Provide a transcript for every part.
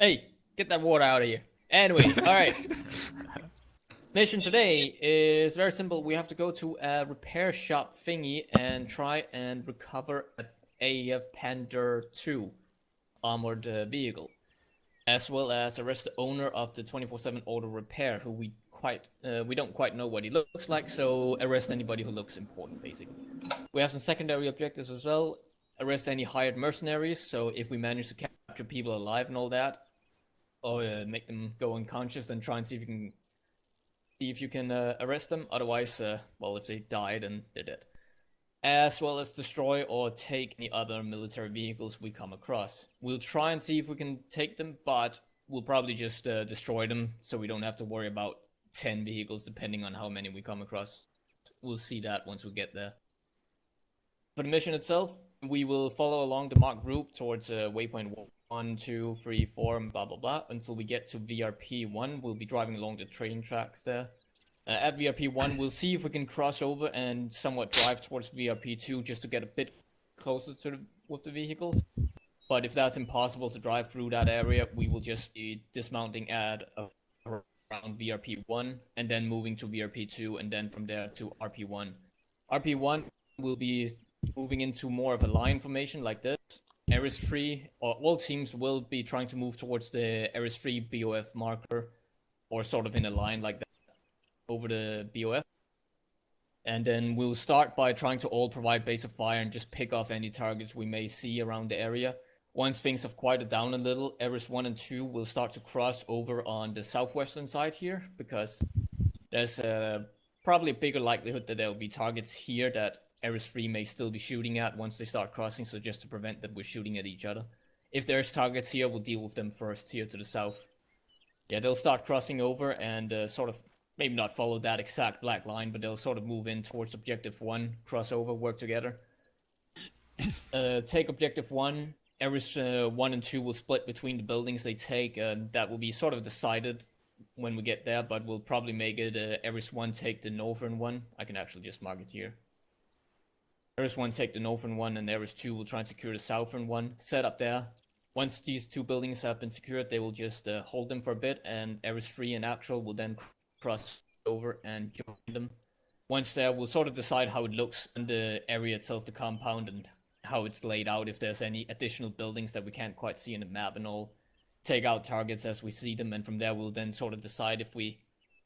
Hey, get that water out of here. Anyway, alright. Mission today is very simple. We have to go to a repair shop thingy and try and recover a AF Panther 2 armored vehicle, as well as arrest the owner of the 24/7 auto repair, who we don't quite know what he looks like, so arrest anybody who looks important, basically. We have some secondary objectives as well. Arrest any hired mercenaries, so if we manage to capture people alive and all that, or make them go unconscious, then try and see if you can arrest them. Otherwise, well, if they die, then they're dead. As well as destroy or take any other military vehicles we come across. We'll try and see if we can take them, but we'll probably just destroy them, so we don't have to worry about 10 vehicles, depending on how many we come across. We'll see that once we get there. For the mission itself, we will follow along the marked route towards waypoint 1, 2, 3, 4, and blah blah blah, until we get to VRP 1. We'll be driving along the train tracks there. At VRP 1, we'll see if we can cross over and somewhat drive towards VRP 2 just to get a bit closer to with the vehicles. But if that's impossible to drive through that area, we will just be dismounting at around VRP 1 and then moving to VRP 2 and then from there to RP 1. RP 1 will be moving into more of a line formation like this. Ares 3, or all teams will be trying to move towards the Ares 3 BOF marker, or sort of in a line like that over the BOF. And then we'll start by trying to all provide base of fire and just pick off any targets we may see around the area. Once things have quieted down a little, Ares 1 and 2 will start to cross over on the southwestern side here, because there's probably a bigger likelihood that there will be targets here that Ares 3 may still be shooting at once they start crossing, so just to prevent that we're shooting at each other. If there's targets here, we'll deal with them first here to the south. Yeah, they'll start crossing over and sort of maybe not follow that exact black line, but they'll sort of move in towards objective 1, cross over, work together. Take objective 1. Ares 1 and 2 will split between the buildings they take. That will be sort of decided when we get there, but we'll probably make it Ares 1 take the northern one. I can actually just mark it here. Ares 1 take the northern one, and Ares 2 will try and secure the southern one. Set up there. Once these two buildings have been secured, they will just hold them for a bit, and Ares 3 and Actual will then cross over and join them. Once there, we'll sort of decide how it looks in the area itself, the compound, and how it's laid out, if there's any additional buildings that we can't quite see in the map and all. Take out targets as we see them, and from there we'll then sort of decide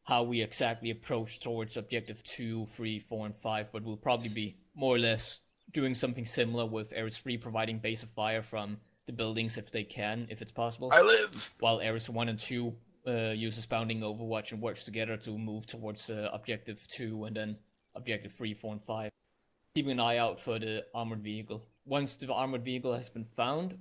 how we exactly approach towards objective 2, 3, 4, and 5, but we'll probably be more or less doing something similar with Ares 3 providing base of fire from the buildings if they can, if it's possible. I live! While Ares 1 and 2 uses bounding Overwatch and works together to move towards objective 2 and then objective 3, 4, and 5. Keeping an eye out for the armored vehicle. Once the armored vehicle has been found,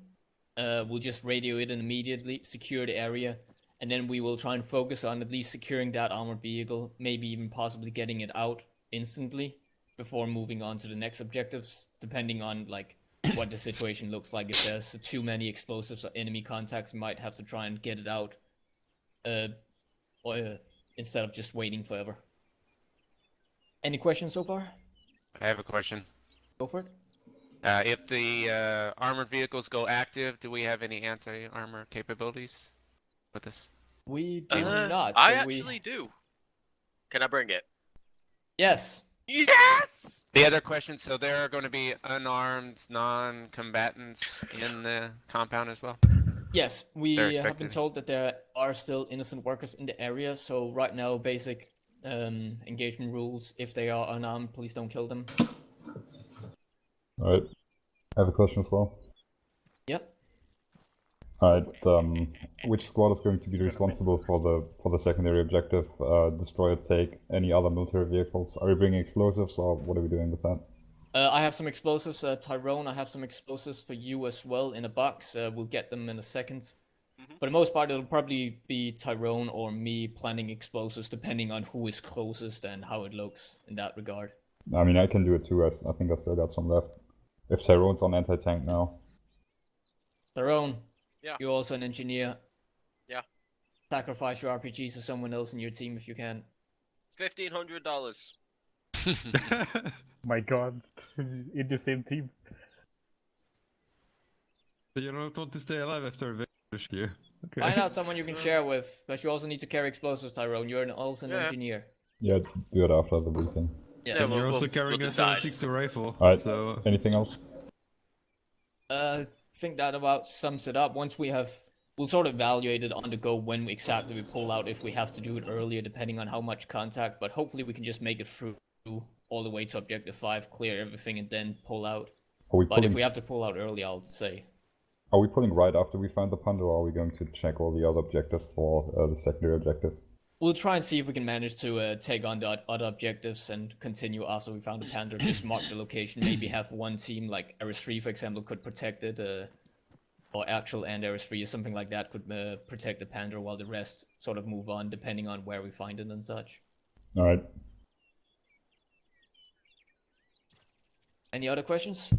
we'll just radio it and immediately secure the area, and then we will try and focus on at least securing that armored vehicle, maybe even possibly getting it out instantly before moving on to the next objectives, depending on like what the situation looks like. If there's too many explosives or enemy contacts, we might have to try and get it out instead of just waiting forever. Any questions so far? I have a question. Go for it. If the armored vehicles go active, do we have any anti-armor capabilities with this? We do not. I actually do. Can I bring it? Yes. Yes! The other question, so there are going to be unarmed non-combatants in the compound as well? Yes, we have been told that there are still innocent workers in the area, so right now basic engagement rules, if they are unarmed, please don't kill them. Alright, I have a question as well. Yep. Alright, which squad is going to be responsible for the secondary objective? Destroy or take any other military vehicles? Are we bringing explosives, or what are we doing with that? I have some explosives, Tyrone. I have some explosives for you as well in a box. We'll get them in a second. For the most part, it'll probably be Tyrone or me planning explosives, depending on who is closest and how it looks in that regard. I mean, I can do it too. I think I still got some left. If Tyrone's on anti-tank now. Tyrone, yeah. You're also an engineer. Yeah. Sacrifice your RPGs to someone else in your team if you can. $1,500. My god, in the same team. You don't want to stay alive after a rescue. Okay. Find out someone you can share with, because you also need to carry explosives, Tyrone. You're also an Yeah. engineer. Yeah, do it after the briefing. Yeah. Yeah, And you're we'll- also we'll carrying a decide. 7.62 rifle. Alright, So anything else? I think that about sums it up. Once we'll sort of evaluate it on the go when exactly we pull out, if we have to do it earlier, depending on how much contact. But hopefully we can just make it through all the way to Objective 5, clear everything, and then pull out. Are we But pulling? if we have to pull out early, I'll say. Are we pulling right after we find the panda, or are we going to check all the other objectives for the secondary objective? We'll try and see if we can manage to take on the other objectives and continue after we found the panda. Just mark the location. Maybe have one team, like Ares 3, for example, could protect it, or Actual and Ares 3 or something like that could protect the panda, while the rest sort of move on, depending on where we find it and such. Alright. Any other questions?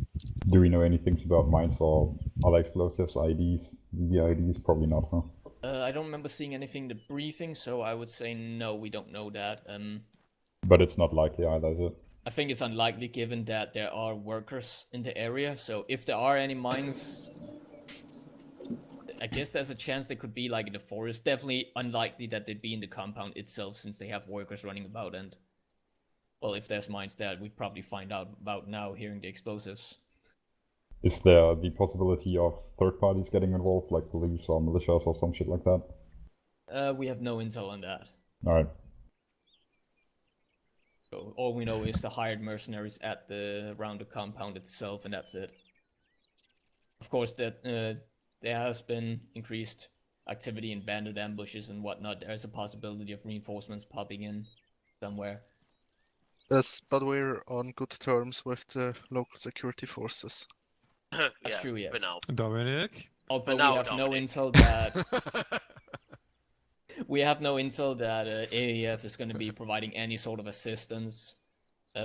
Do we know anything about mines or other explosives, IDs, VIDs? Probably not, huh? I don't remember seeing anything in the briefing, so I would say no, we don't know that. But it's not likely either, is it? I think it's unlikely given that there are workers in the area, so if there are any mines, I guess there's a chance they could be like in the forest. Definitely unlikely that they'd be in the compound itself, since they have workers running about, and well, if there's mines there, we'd probably find out about now hearing the explosives. Is there the possibility of third parties getting involved, like police or militias or some shit like that? We have no intel on that. Alright. So all we know is the hired mercenaries around the compound itself, and that's it. Of course, that there has been increased activity in bandit ambushes and whatnot. There's a possibility of reinforcements popping in somewhere. Yes, but we're on good terms with the local security forces. That's true, yes. For now. Dominic. Although But now, we have no Dominic. intel that we have no intel that AAF is going to be providing any sort of assistance.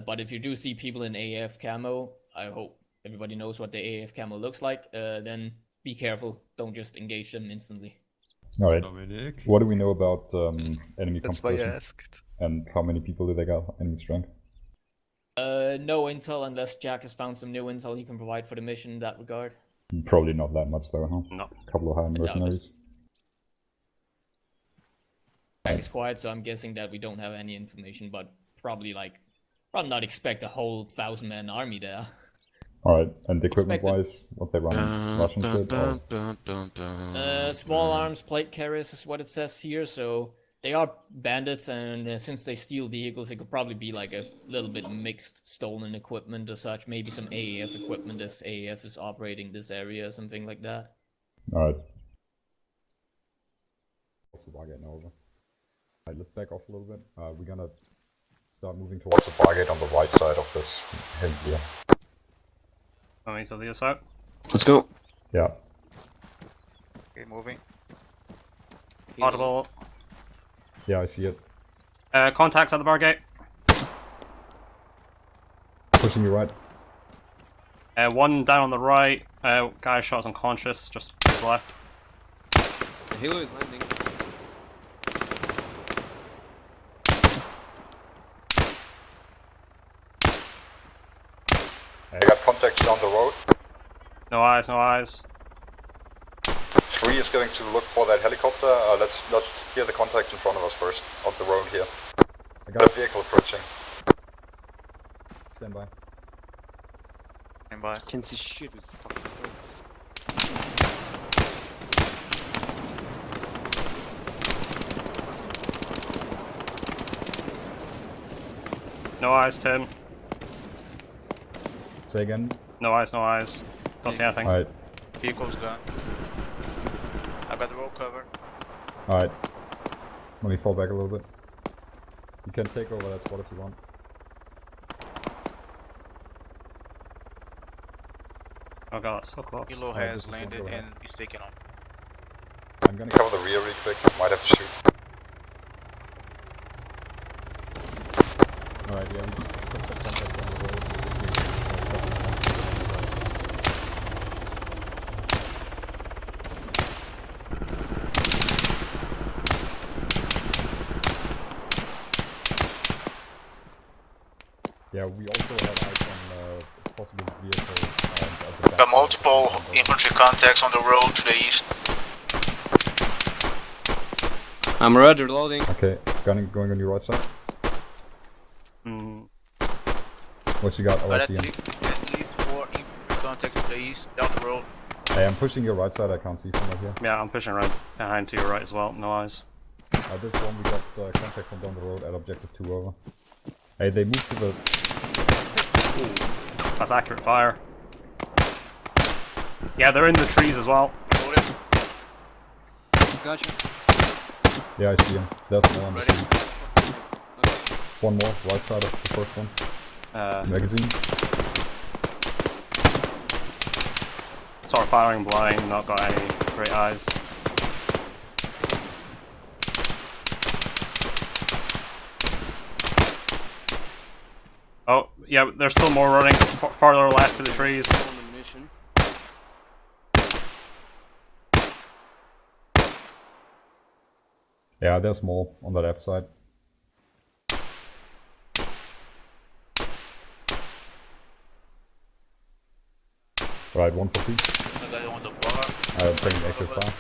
But if you do see people in AAF camo, I hope everybody knows what the AAF camo looks like. Then be careful. Don't just engage them instantly. Alright. Dominic. What do we know about enemy That's why I composition? asked. And how many people do they got? Enemy strength? No intel unless Jack has found some new intel he can provide for the mission in that regard. Probably not that much though, huh? No. A couple of high doubt it. mercenaries. Jack is quiet, so I'm guessing that we don't have any information, but probably not expect a whole 1,000-man army there. Alright, and equipment-wise, what they running? Russian shit? Or... Small arms, plate carriers is what it says here, so they are bandits, and since they steal vehicles, it could probably be like a little bit mixed stolen equipment or such. Maybe some AAF equipment if AAF is operating this area or something like that. Alright. Also, Bargate now over. Alright, let's back off a little bit. We're gonna start moving towards the Bargate on the right side of this hill here. Coming to the other side. Let's go. Yeah. Okay, moving. Audible. Yeah, I see it. Contacts at the bar gate. Pushing you right. One down on the right. Guy shot is unconscious, just to his left. The helo is landing. I got contacts down the road. No eyes, no eyes. 3 is going to look for that helicopter. Let's hear the contacts in front of us first, on the road here. I got a vehicle approaching. Stand by. Stand by. Can't see shit with fucking snow. No eyes, Tim. Say again. No eyes, no eyes. Don't see anything. Alright, Vehicle's gone. I got the road cover. alright. Let me fall back a little bit. You can take over that spot if you want. Oh god, that's so close. Helo Alright, this has is landed one, go and ahead. he's taking on. I'm gonna cover the rear really quick. Might have to shoot. Alright, yeah, we just put some contact on the road. Yeah, we also have eyes on possible vehicles at the back. Multiple infantry contacts on the road to the east. I'm ready, reloading. Okay, gunning going on your right side. Mm, What you got? Oh, I see him. At least 4 infantry contact to the east, down the road. Hey, I'm pushing your right side. I can't see from right here. yeah, I'm pushing right behind to your right as well. No eyes. This one we got contact from down the road at objective 2 over. Hey, they moved to the. That's accurate fire. Yeah, they're in the trees as well. Gotcha. Yeah, I see him. There's more on the Ready? street. One more, right side of the first one. Magazine. Sort of firing blind, not got any great eyes. Oh, yeah, there's still more running farther left to the trees. Yeah, there's more on the left side. Right, 1 for 2. The guy on the bar. I'm taking active fire.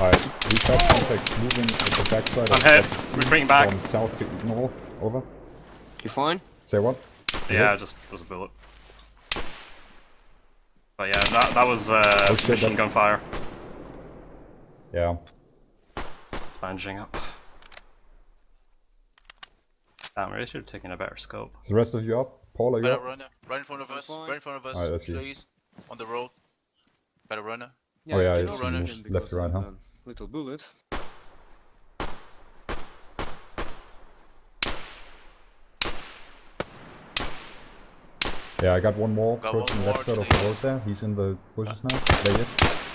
Alright, we got contact moving at the backside. I'm of hit. Retreating back. From south to north. Over. You fine? Say what? Yeah, just a bullet. But yeah, that was shit, machine gun fire. Yeah. Bandaging up. Damn, I really should have taken a better scope. Is the rest of you up? Paul, are you Better up? runner. Right in front of us. fine. Right in front of us. Alright, I see. Please. On the road. Better runner. Oh, yeah, you it's know, runners. him left because to right, of, huh? Little bullet. Yeah, I got one more Got person one left more side of to the the road east. there. He's in the bushes now. There he is.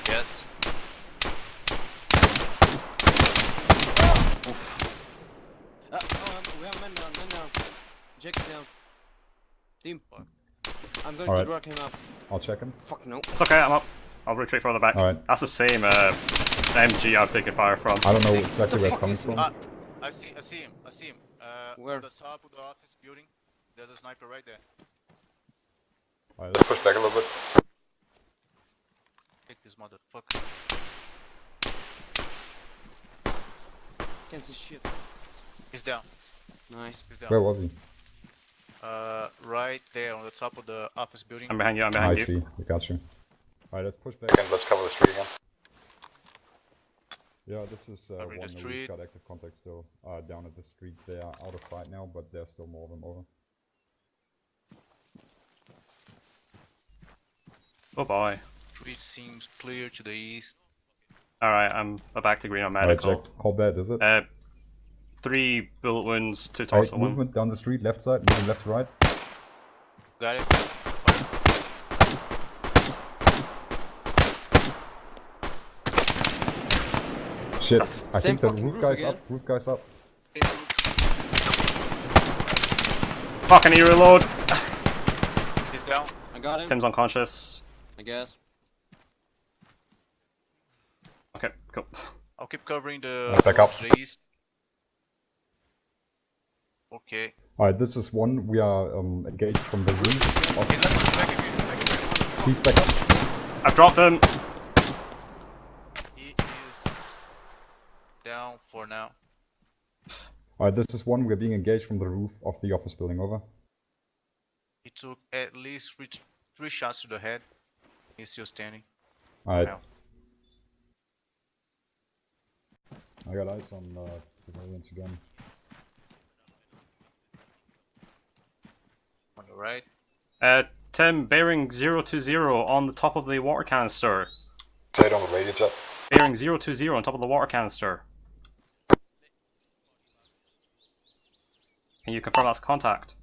Yes. We have men down. Jack is down. Team. I'm going Alright. to drag him up. I'll check him. Fuck no. It's okay, I'm up. I'll retreat further back. Alright. That's the same MG I've taken fire from. I don't know What exactly the where it's fuck coming is from. he? I see him. I see him. Where? On the top of the office building. There's a sniper right there. Alright, let's push back a little bit. Take this motherfucker. Can't see shit. He's down. Nice. He's down. Where was he? Right there on the top of the office building. I'm behind you, I'm I behind you. see. I got you. Alright, let's push back and let's cover the street again. Yeah, this is Covering one the that we've street. got active contact still down at the street. They are out of sight now, but there's still more of them over. Oh boy. Street seems clear to the east. Alright, I'm back to green on Alright, medical. Jack, how bad is it? 3 bullet wounds, 2 Alright, torso wounds. movement down the street, left side, moving left to right. Got it. Shit, That's I same think the fucking roof roof guy's again. up, roof guy's up. Fuck, I need to reload! He's down. I got him. Tim's unconscious. I guess. Okay, cool. I'll keep covering the Back up. to the east. Okay. Alright, this is one, we are engaged from the roof. Of, He's back again. Back again. he's back up. I've dropped him! He is down for now. Alright, this is one, we're being engaged from the roof of the office building, over. He took at least 3 shots to the head. He's still standing. Alright. Now. I got eyes on civilians again. On the right. Tim, bearing 020 on the top of the water canister. Say it on the radio jet. Bearing 020 on top of the water canister. Can you confirm that's contact?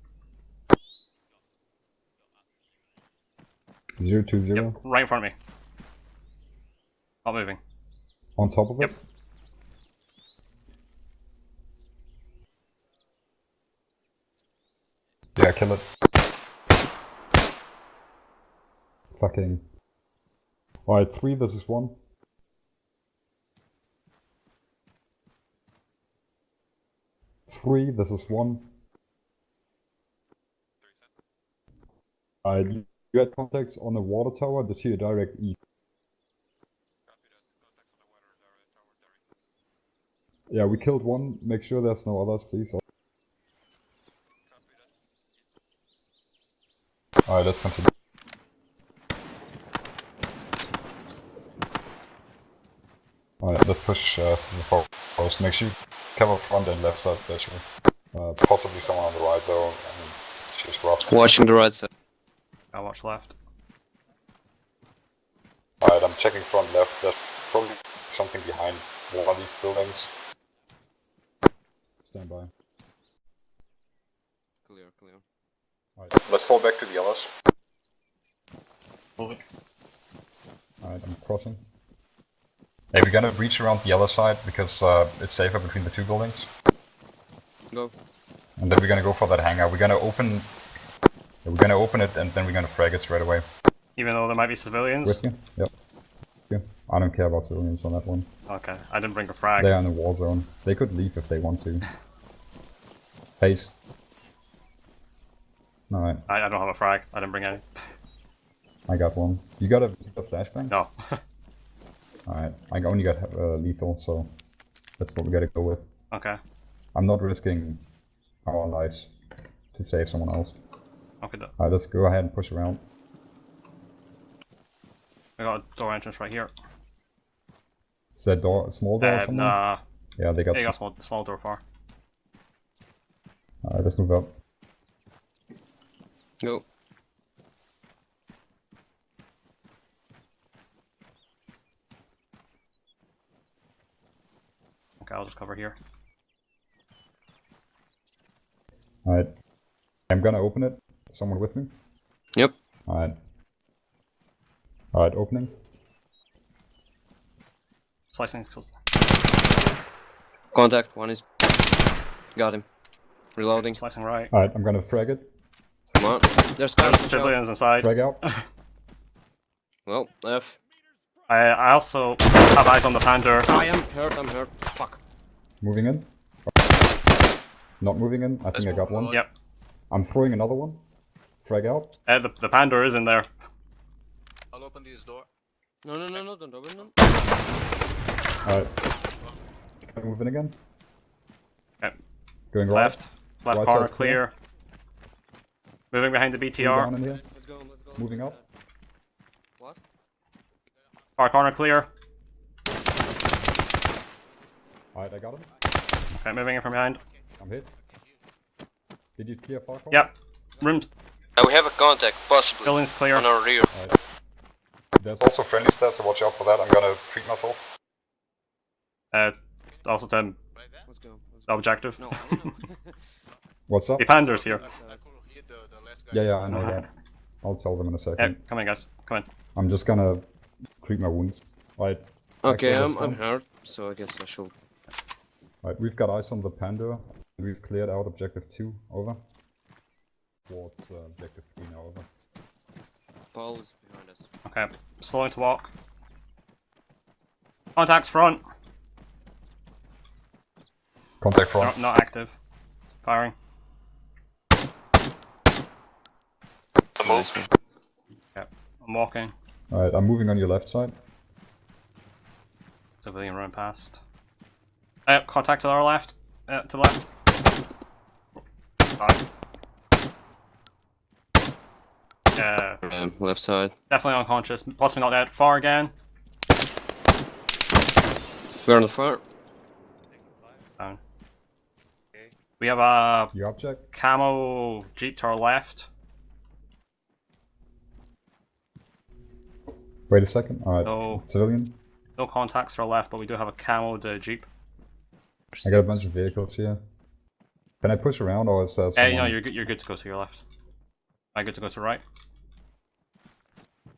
020 Yep, right in front of me. Not moving. on top of it. Yep. Yeah, kill it. Fucking. Alright, 3, this is 1. Three, this is 1. You had contacts on the water tower, the to your direct east. Yeah, we killed one. Make sure there's no others, please. Alright, let's continue. Alright, let's push the forest. Make sure you cover front and left side, especially. Possibly someone on the right, though. I mean, it's just rough. Watching the right side. I'll watch left. Alright, I'm checking front left. There's probably something behind one of these buildings. Stand by. Clear, clear. Alright, let's fall back to the others. Moving. Alright, I'm crossing. Hey, we're gonna breach around the other side because it's safer between the two buildings. Go. And then we're gonna go for that hangar. We're gonna open it and then we're gonna frag it straight away. Even though there might be civilians. With you? Yep. Yeah. I don't care about civilians on that one. Okay, I didn't bring a frag. They are in the war zone. They could leave if they want to. Haste. Alright, I don't have a frag. I didn't bring any. I got one. You got a flashbang? No. Alright, I only got lethal, so that's what we gotta go with. Okay. I'm not risking our lives to save someone else. Okay. Alright, let's go ahead and push around. I got a door entrance right here. Is that door a small door or something? Nah. Yeah, they got. Yeah, you got small door far. Alright, let's move up. Go. Okay, I'll just cover here. Alright. I'm gonna open it. Someone with me? Yep. Alright. Alright, opening. Slicing. Contact. One is. Got him. Reloading. Slicing right. Alright, I'm gonna frag it. Come on. There's There's civilians inside. Frag out. Well, F. I also have eyes on the Pander. I am hurt. I'm hurt. Fuck. Moving in. Not moving in. I think I got one. Yep. I'm throwing another one. Frag out. The Pander is in there. I'll open this door. No, don't open them. Alright. Can I move in again? Okay. Going right. Left Right corner side's clear. clear. Moving behind the Two BTR. down in here. Let's go. Moving up. What? Far corner clear. Alright, I got him. Okay, moving in from behind. I'm hit. Did you clear far corner? Yep. Room. We have a contact, possibly, Building's clear. on our rear. Alright. There's also friendly stats, so watch out for that. I'm gonna treat myself. Also to Let's go. objective. No, I don't know. What's up? The Pander's here. I could hit the last guy. Yeah, I know that. I'll tell them in a second. Yeah, come in guys. Come in. I'm just gonna treat my wounds. Right. Okay, Actually, I'm that's fine. hurt, so I guess I should. Right, we've got eyes on the Panda. We've cleared out objective 2, over. Towards objective 3 now, over. Paul is behind us. Okay. Slowing to walk. Contacts front. Contact front. Not active. Firing. Nice one. I'm walking. Alright, I'm moving on your left side. Civilian running past. Contact to our left. To the left. Left side. Definitely unconscious. Possibly not dead. Far again. We're on the fire. Down. We have a Your object. camo jeep to our left. Wait a second. Alright. No. Civilian. No contacts to our left, but we do have a camoed jeep. I got a bunch of vehicles here. Can I push around or is that Hey, someone... no, you're good to go to your left. I'm good to go to right.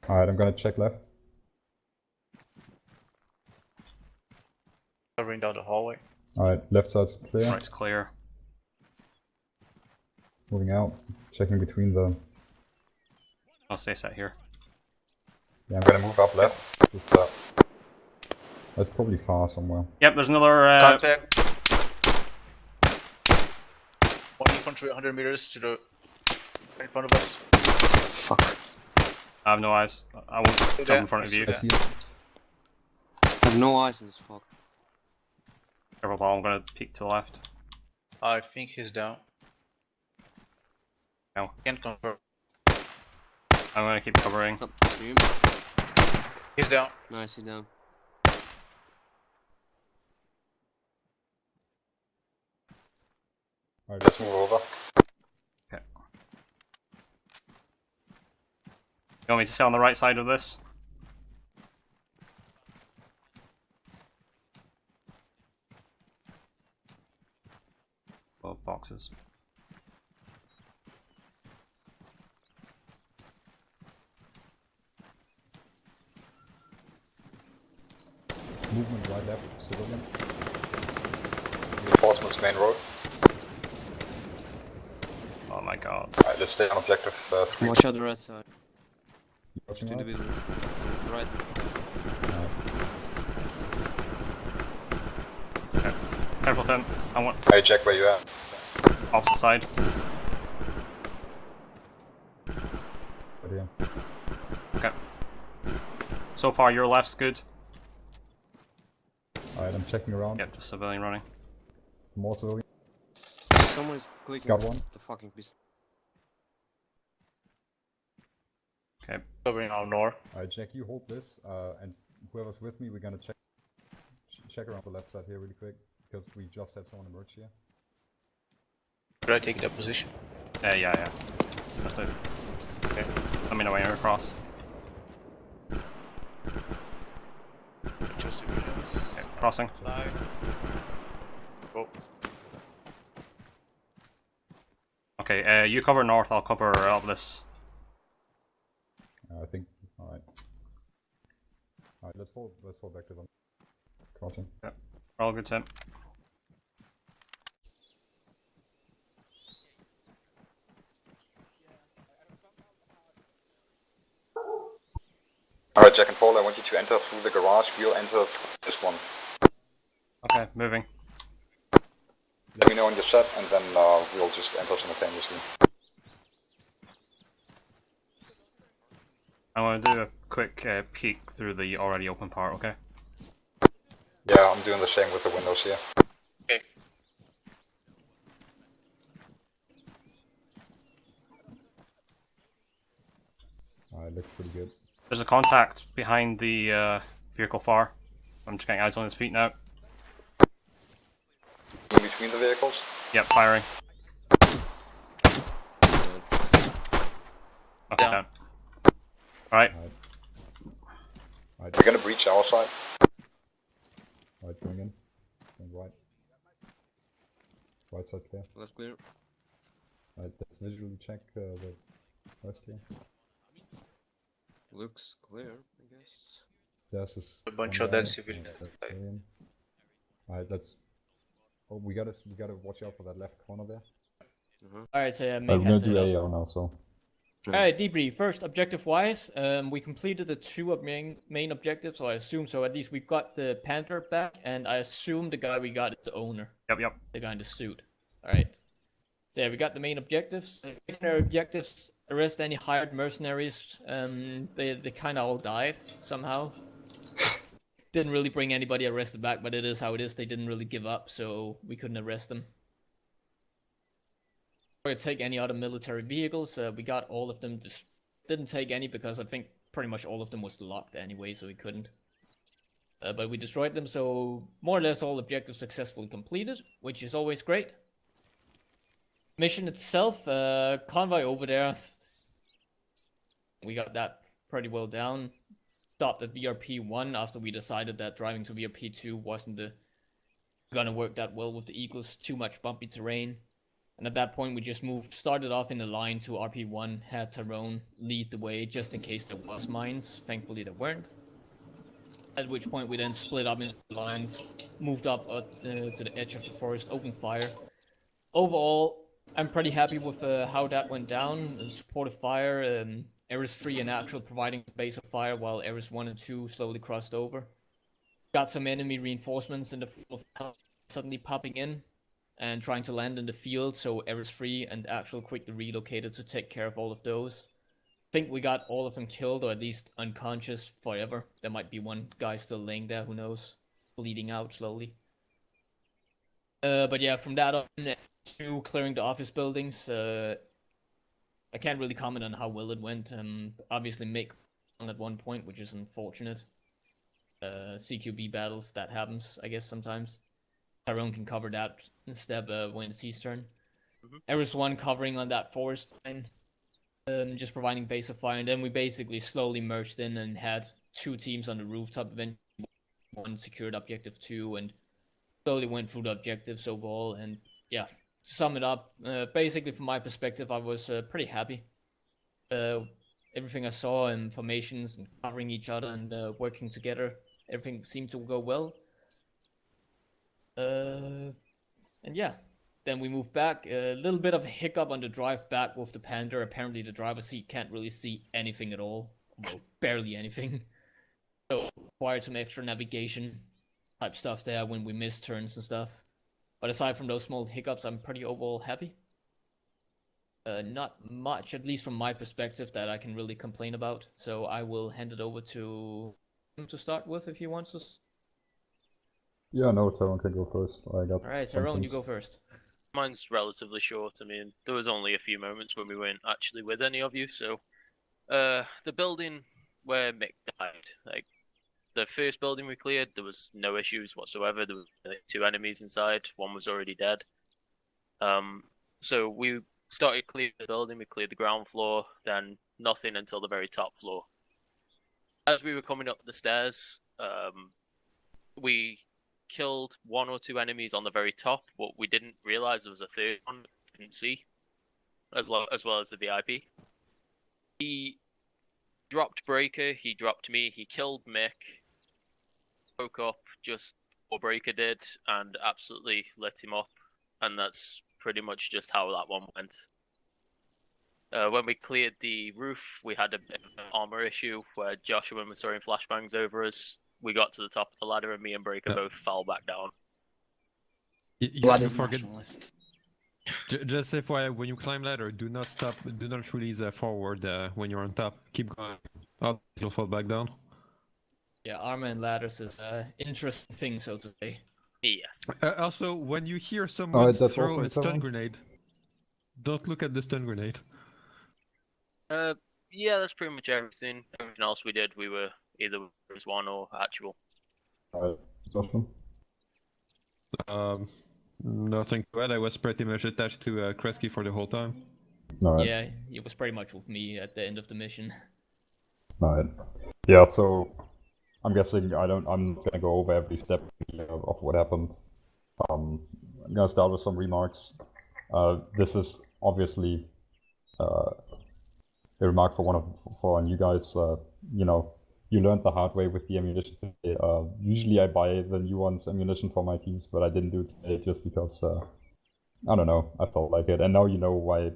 Alright, I'm gonna check left. Covering down the hallway. Alright, left side's clear. Right's clear. Moving out. Checking between the... I'll stay set here. Yeah, I'm gonna move up left. Just, that's probably far somewhere. Yep, there's another. Contact. One infantry 100 meters to the in front of us. Fuck. I have no eyes. I won't jump in front of you. I see it. I have no eyes in this fuck. Careful, ball. I'm gonna peek to the left. I think he's down. No. Can't confirm. I'm gonna keep covering. Upstream. He's down. Nice, he's down. Alright, let's move over. Okay. You want me to stay on the right side of this? Oh, boxes. Movement right, left, civilian. Reinforcements, main road. Oh my god. Alright, let's stay on objective 3. Watch out the right side. Watching To out. individual. Right. Okay. Careful, Tim. I want Hey, Jack, where you at? opposite side. Right here. Okay. So far, your left's good. Alright, I'm checking around. Yep, just civilian running. More civilian. Someone's clicking Got one. the fucking piece. Okay. Covering our north. Alright, Jack, you hold this, and whoever's with me, we're gonna check around the left side here really quick, because we just had someone emerge here. Should I take that position? Yeah. Let's move. Okay. Let me know when you're across. Two civilians. Okay, crossing. Side. Go. Okay, you cover north, I'll cover up this. I think. Alright. Alright, let's fall back to them. Crossing. Yep. We're all good, Tim. Alright, Jack and Paul, I want you to enter through the garage. We'll enter this one. Okay, moving. Let me know when you're set, and then we'll just enter simultaneously. I want to do a quick peek through the already open part, okay? Yeah, I'm doing the same with the windows here. Okay. Alright, looks pretty good. There's a contact behind the vehicle far. I'm just getting eyes on his feet now. In between the vehicles? Yep, firing. Okay, down. Alright. Alright, we're gonna breach our side. Alright, going in. Going right. Right side clear. That's clear. Alright, let's visually check the west here. Looks clear, I guess. There's this A bunch one of dead guy, civilians. civilian. Alright, let's... Oh, we gotta watch out for that left corner there. Alright, so yeah, We're Meg gonna has do it up. AO now, so... Alright, debrief. First, objective-wise, we completed the two main objectives, so I assume so. At least we've got the Panther back, and I assume the guy we got is the owner. Yep. The guy in the suit. Alright. There, we got the main objectives. The secondary objectives, arrest any hired mercenaries. They kinda all died, somehow. Didn't really bring anybody arrested back, but it is how it is. They didn't really give up, so we couldn't arrest them. Or take any other military vehicles. We got all of them. Just didn't take any because I think pretty much all of them was locked anyway, so we couldn't. But we destroyed them, so more or less all objectives successfully completed, which is always great. Mission itself, convoy over there. We got that pretty well down. Stopped at VRP 1 after we decided that driving to VRP 2 wasn't gonna work that well with the Eagles. Too much bumpy terrain. And at that point, we just started off in a line to RP1, had Tyrone lead the way just in case there was mines. Thankfully, there weren't. At which point, we then split up into lines, moved up to the edge of the forest, opened fire. Overall, I'm pretty happy with how that went down. Supportive fire, Eris 3 and Actual providing base of fire, while Eris 1 and 2 slowly crossed over. Got some enemy reinforcements in the field suddenly popping in and trying to land in the field, so Eris 3 and Actual quickly relocated to take care of all of those. Think we got all of them killed, or at least unconscious forever. There might be one guy still laying there, who knows? Bleeding out slowly. But yeah, from that on to clearing the office buildings, I can't really comment on how well it went. Obviously, Mick won at one point, which is unfortunate. CQB battles, that happens, I guess, sometimes. Tyrone can cover that instead when it's his turn. There was one covering on that forest line, just providing base of fire, and then we basically slowly merged in and had 2 teams on the rooftop event. One secured objective 2, and slowly went through the objectives overall. And yeah, to sum it up, basically from my perspective, I was pretty happy. Everything I saw in formations and covering each other and working together, everything seemed to go well. And yeah, then we moved back. A little bit of a hiccup on the drive back with the Panther. Apparently the driver's seat can't really see anything at all. Well, barely anything. So required some extra navigation type stuff there when we missed turns and stuff. But aside from those small hiccups, I'm pretty overall happy. Not much, at least from my perspective, that I can really complain about. So I will hand it over to him to start with if he wants to. Yeah, no, Tyrone can go first. I got. Alright, Tyrone, you go first. Mine's relatively short. I mean, there was only a few moments when we weren't actually with any of you, so the building where Mick died, like the first building we cleared, there was no issues whatsoever. There was like 2 enemies inside, one was already dead. So we started clearing the building, we cleared the ground floor, then nothing until the very top floor. As we were coming up the stairs, we killed 1 or 2 enemies on the very top, but we didn't realize there was a third one we didn't see, as well as the VIP. He dropped Breaker, he dropped me, he killed Mick, woke up just before Breaker did, and absolutely lit him up, and that's pretty much just how that one went. When we cleared the roof, we had a bit of an armor issue where Joshua was throwing flashbangs over us. We got to the top of the ladder, and me and Breaker both fell back down. You forget. Just FYI, when you climb ladder, do not stop. Do not release forward when you're on top. Keep going up. You'll fall back down. Yeah, armor and ladders is an interesting thing, so to say. Yes. Also, when you hear someone that's throw awesome, a stun Tyrone. grenade, don't look at the stun grenade. Yeah, that's pretty much everything. Everything else we did, we were either as one or actual. Joshua? Nothing to add. I was pretty much attached to Kresge for the whole time. Alright. Yeah, it was pretty much with me at the end of the mission. Alright. Yeah, so I'm guessing I'm not gonna go over every step of what happened. I'm gonna start with some remarks. This is obviously a remark for you guys. You know, you learned the hard way with the ammunition today. Usually I buy the new ones ammunition for my teams, but I didn't do it today just because I don't know, I felt like it. And now you know why.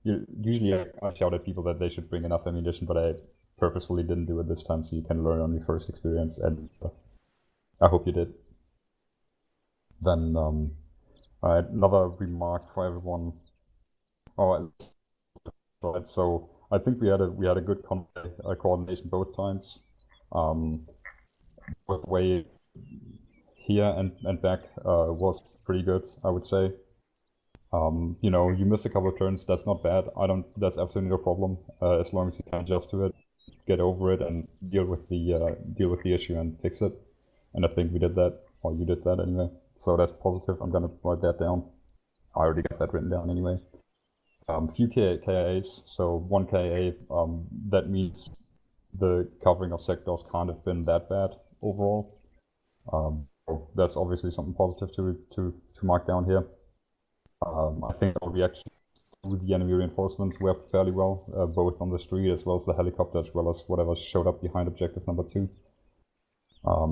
Usually I shout at people that they should bring enough ammunition, but I purposefully didn't do it this time, so you can learn on your first experience, and I hope you did. Then, alright, another remark for everyone. Right, so I think we had a good coordination both times. Both way here and back was pretty good, I would say. You know, you missed a couple of turns, that's not bad. That's absolutely no problem, as long as you can adjust to it, get over it, and deal with the issue and fix it. And I think we did that, or you did that anyway. So that's positive. I'm gonna write that down. I already got that written down anyway. Few KIAs, so 1 KIA. That means the covering of sectors can't have been that bad overall. So that's obviously something positive to mark down here. I think our reaction to the enemy reinforcements worked fairly well, both on the street as well as the helicopter, as well as whatever showed up behind objective number 2.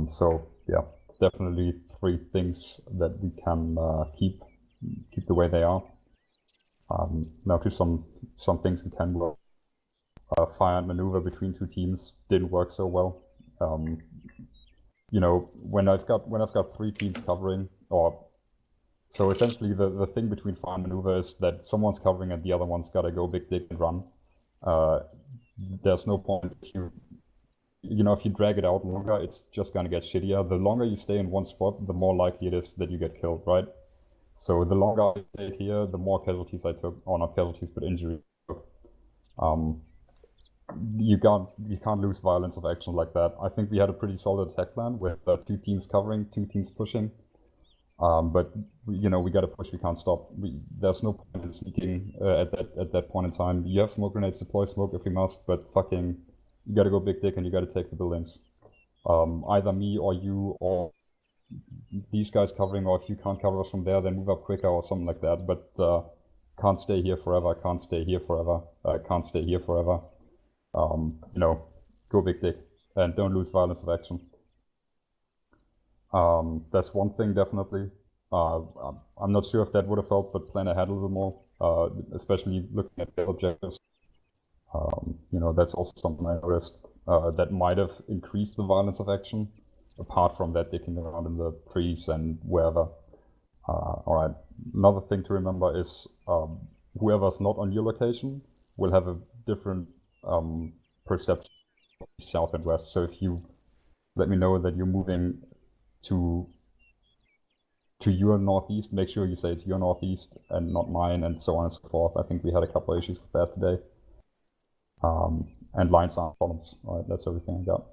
So yeah, definitely 3 things that we can keep the way they are. Now to some things we can work. Fire and maneuver between 2 teams didn't work so well. You know, when I've got 3 teams covering, so essentially the thing between fire and maneuver is that someone's covering and the other one's gotta go big dick and run. There's no point if if you drag it out longer, it's just gonna get shittier. The longer you stay in one spot, the more likely it is that you get killed, right? So the longer I stayed here, the more casualties I took, or not casualties, but injuries I took. You can't lose violence of action like that. I think we had a pretty solid attack plan with 2 teams covering, 2 teams pushing. But you know, we gotta push. We can't stop. There's no point in sneaking at that point in time. You have smoke grenades, deploy smoke if you must, but fucking, you gotta go big dick and you gotta take the buildings. Either me or you or these guys covering, or if you can't cover us from there, then move up quicker or something like that. But can't stay here forever. Can't stay here forever. Can't stay here forever. You know, go big dick and don't lose violence of action. That's one thing definitely. I'm not sure if that would have helped, but plan ahead a little more, especially looking at the objectives. You know, that's also something I noticed that might have increased the violence of action, apart from that dicking around in the trees and wherever. Alright, another thing to remember is whoever's not on your location will have a different perception of south and west. So if you let me know that you're moving to your northeast, make sure you say it's your northeast and not mine, and so on and so forth. I think we had a couple of issues with that today. And lines aren't problems. Alright, that's everything I got.